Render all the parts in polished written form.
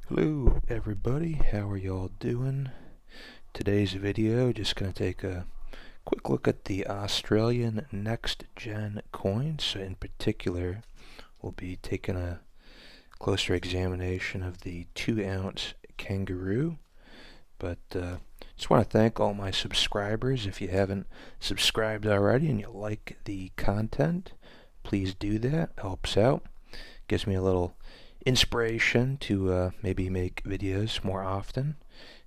Hello everybody, how are y'all doing? Today's video, just going to take a quick look at the Australian next gen coins. So in particular, we'll be taking a closer examination of the 2-ounce Kangaroo. But just want to thank all my subscribers. If you haven't subscribed already and you like the content, please do that. Helps out. Gives me a little inspiration to maybe make videos more often,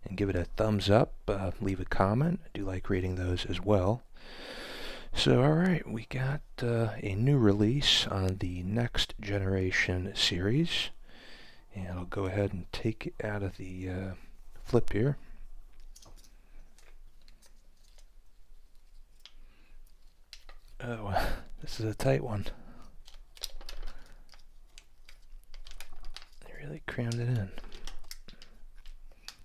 and give it a thumbs up, leave a comment. I do like reading those as well. So alright, we got a new release on the next generation series, and I'll go ahead and take it out of the flip here. Oh, this is a tight one. Really crammed it in.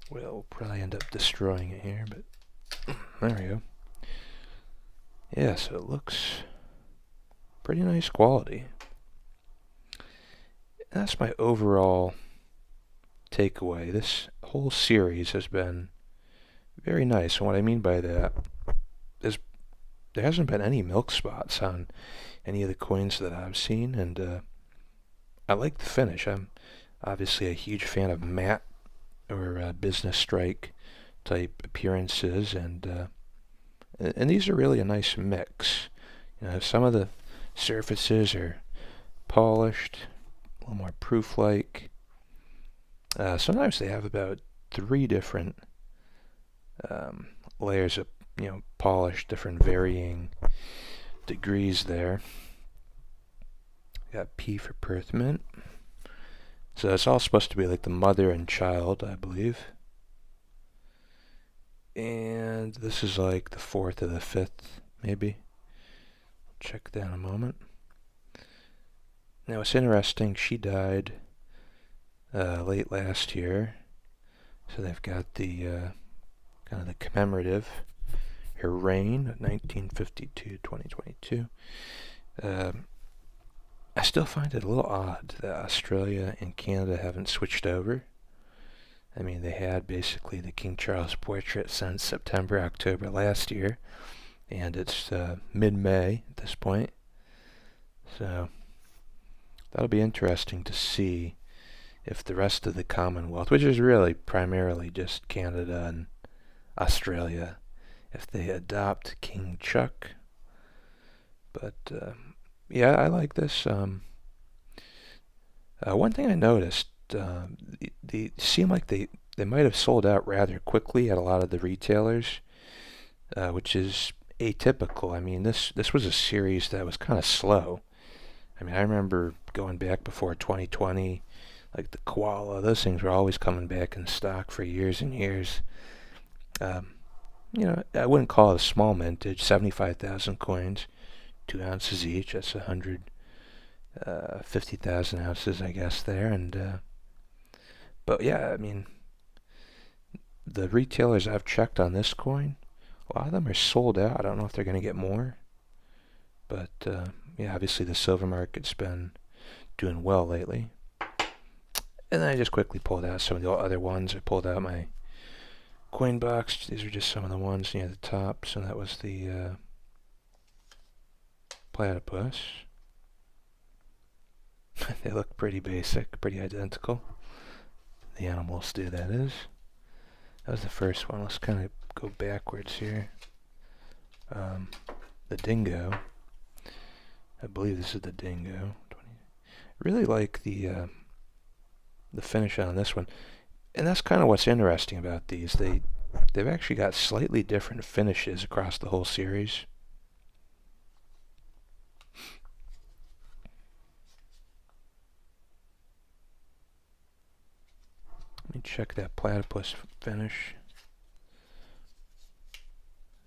We'll probably end up destroying it here, but there we go. Yeah, so it looks pretty nice quality. That's my overall takeaway. This whole series has been very nice, and what I mean by that is there hasn't been any milk spots on any of the coins that I've seen, and I like the finish. I'm obviously a huge fan of matte or business strike type appearances, and these are really a nice mix. You know, some of the surfaces are polished, a little more proof-like. Sometimes they have about 3 different layers of polish, different varying degrees there. Got P for Perth Mint. So it's all supposed to be like the mother and child, I believe. And this is like the 4th or the 5th, maybe. Check that in a moment. Now it's interesting, she died late last year. So they've got the kind of the commemorative, her reign, 1952-2022. I still find it a little odd that Australia and Canada haven't switched over. I mean, they had basically the King Charles portrait since September, October last year, and it's mid-May at this point. So that'll be interesting to see if the rest of the Commonwealth, which is really primarily just Canada and Australia, if they adopt King Chuck. But yeah, I like this. One thing I noticed, they seem like they might have sold out rather quickly at a lot of the retailers, which is atypical. I mean, this was a series that was kind of slow. I mean, I remember going back before 2020, like the koala, those things were always coming back in stock for years and years. I wouldn't call it a small mintage, 75,000 coins, 2 ounces each. That's 150,000 ounces, I guess, there. And but yeah, I mean, the retailers I've checked on this coin, a lot of them are sold out. I don't know if they're going to get more, but yeah, obviously the silver market's been doing well lately. And then I just quickly pulled out some of the other ones. I pulled out my coin box. These are just some of the ones near the top. So that was the platypus. They look pretty basic, pretty identical. The animals do, that is. That was the first one. Let's kind of go backwards here. The dingo. I believe this is the dingo. Really like the finish on this one. And that's kind of what's interesting about these. They've actually got slightly different finishes across the whole series. Let me check that platypus finish.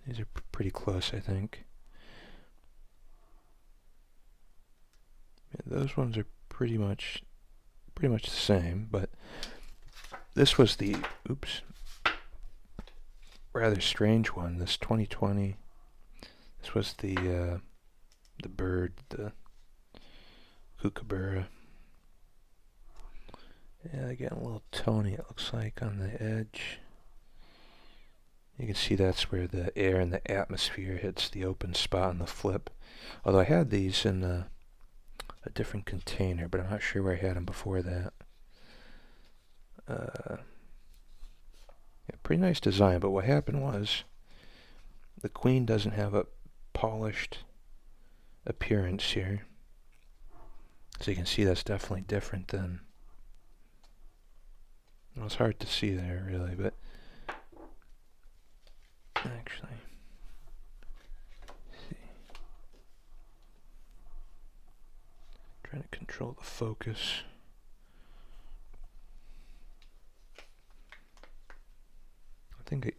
These are pretty close, I think. Yeah, those ones are pretty much the same, but this was the rather strange one. This 2020. This was the bird, the kookaburra. Yeah, they're getting a little tony, it looks like, on the edge. You can see that's where the air and the atmosphere hits the open spot on the flip. Although I had these in a different container, but I'm not sure where I had them before that. Yeah, pretty nice design, but what happened was the queen doesn't have a polished appearance here. So you can see that's definitely different than... Well, it's hard to see there, really, but... Actually... see. Trying to control the focus.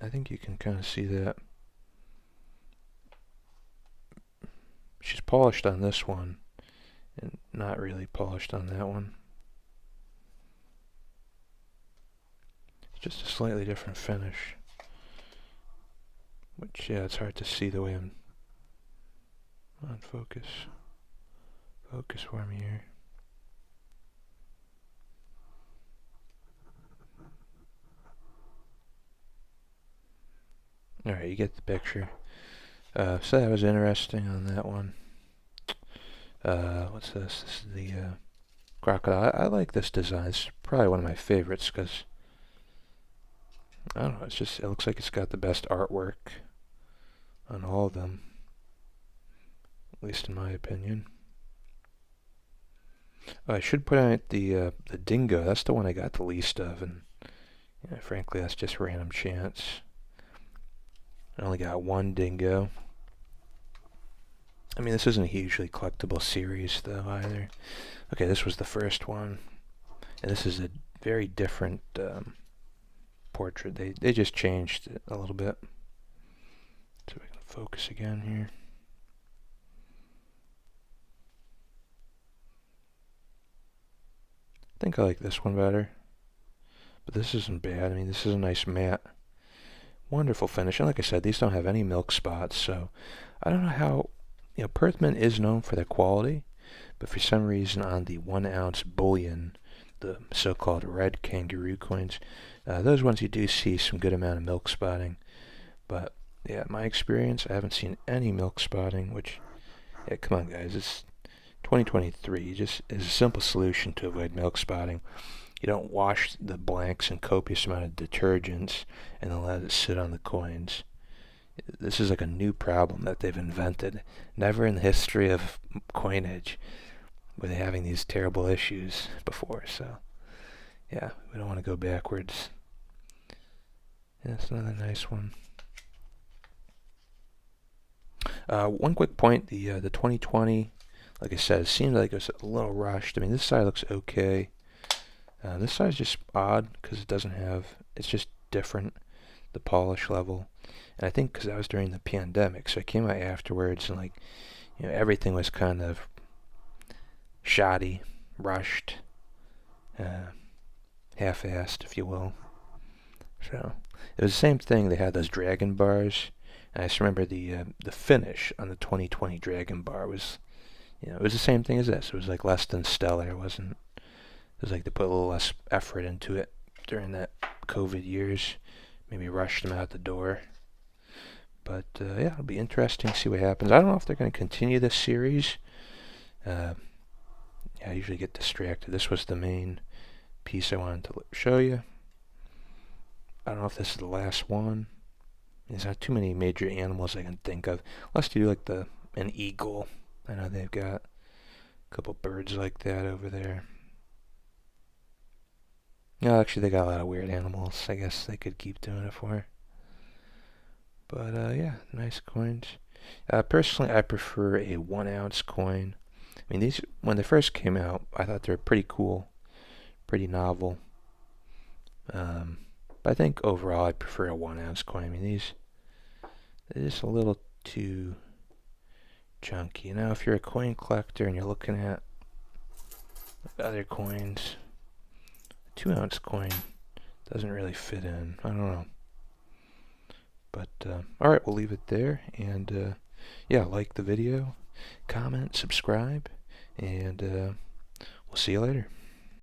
I think you can kind of see that. She's polished on this one, and not really polished on that one. It's just a slightly different finish. Which, yeah, it's hard to see the way I'm on focus. Focus for me here. Alright, you get the picture. So that was interesting on that one. What's this? This is the crocodile. I like this design. It's probably one of my favorites because I don't know. It's just, it looks like it's got the best artwork on all of them, at least in my opinion. I should put out the dingo. That's the one I got the least of, and frankly, that's just random chance. I only got one dingo. I mean, this isn't a hugely collectible series, though, either. Okay, this was the first one. And this is a very different portrait. They just changed it a little bit. So we can focus again here. I think I like this one better. But this isn't bad. I mean, this is a nice matte. Wonderful finish. And like I said, these don't have any milk spots, so I don't know how... Perth Mint is known for their quality, but for some reason on the 1 ounce bullion, the so-called red Kangaroo coins, those ones you do see some good amount of milk spotting. But yeah, my experience, I haven't seen any milk spotting, which, yeah, come on guys, it's 2023. Just is a simple solution to avoid milk spotting. You don't wash the blanks in copious amount of detergents and then let it sit on the coins. This is like a new problem that they've invented. Never in the history of coinage were they having these terrible issues before, so yeah, we don't want to go backwards. Yeah, that's another nice one. One quick point, the 2020, like I said, it seemed like it was a little rushed. I mean, this side looks okay. This side is just odd because it doesn't have, it's just different, the polish level. And I think because that was during the pandemic, so I came out afterwards and everything was kind of shoddy, rushed, half-assed, if you will. So it was the same thing. They had those dragon bars, and I just remember the finish on the 2020 dragon bar was, it was the same thing as this. It was like less than stellar. It wasn't. It was like they put a little less effort into it during that COVID years. Maybe rushed them out the door. But yeah, it'll be interesting to see what happens. I don't know if they're going to continue this series. Yeah, I usually get distracted. This was the main piece I wanted to show you. I don't know if this is the last one. There's not too many major animals I can think of. Unless you do like an eagle. I know they've got a couple birds like that over there. No, actually they got a lot of weird animals. I guess they could keep doing it for. But yeah, nice coins. Personally, I prefer a 1 ounce coin. I mean, these, when they first came out, I thought they were pretty cool, pretty novel. But I think overall I prefer a 1 ounce coin. I mean, they're just a little too chunky. Now, if you're a coin collector and you're looking at other coins, a 2 ounce coin doesn't really fit in. I don't know. But, alright, we'll leave it there. And, yeah, like the video, comment, subscribe, and we'll see you later.